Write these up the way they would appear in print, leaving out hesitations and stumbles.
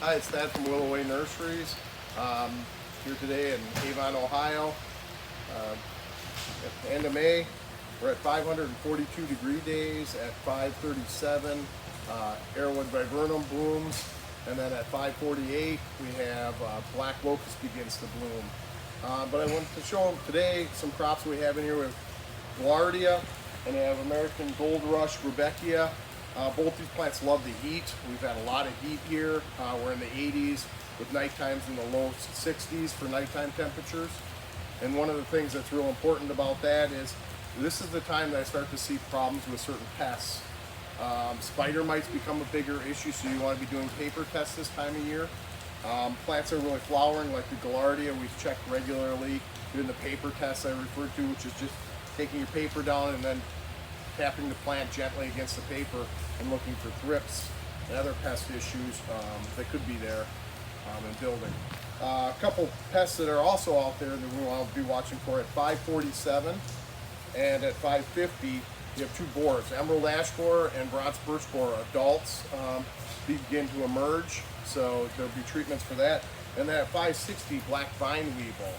Hi, it's Thad from Willow Way Nurseries. Here today in Avon, Ohio. At the end of May, we're at 542 degree days at 537. Arrowwood viburnum blooms, and then at 548 we have black locust begins to bloom. But I wanted to show them today some crops we have in here with Gaillardia, and we have American Gold Rush Rudbeckia. Both these plants love the heat. We've had a lot of heat here. We're in the 80s with night times in the low 60s for nighttime temperatures. And one of the things that's real important about that is this is the time that I start to see problems with certain pests. Spider mites become a bigger issue, so you want to be doing paper tests this time of year. Plants are really flowering, like the Gaillardia, we check regularly, doing the paper tests I referred to, which is just taking your paper down and then tapping the plant gently against the paper and looking for thrips and other pest issues that could be there in building. A couple pests that are also out there that we want to be watching for at 547 and at 550, you have two borers, emerald ash borer and bronze birch borer. Adults begin to emerge, so there'll be treatments for that. And then at 560, black vine weevil.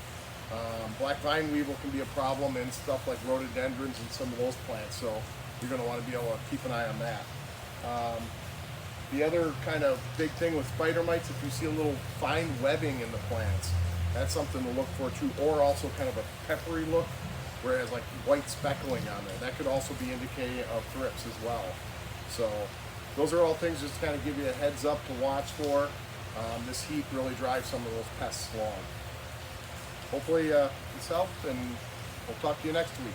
Black vine weevil can be a problem in stuff like rhododendrons and some of those plants, so you're going to want to be able to keep an eye on that. The other kind of big thing with spider mites, if you see a little fine webbing in the plants, that's something to look for too, or also kind of a peppery look, where it has like white speckling on there. That could also be indicating of thrips as well. So those are all things just to kind of give you a heads up to watch for. This heat really drives some of those pests along. Hopefully this helped, and we'll talk to you next week.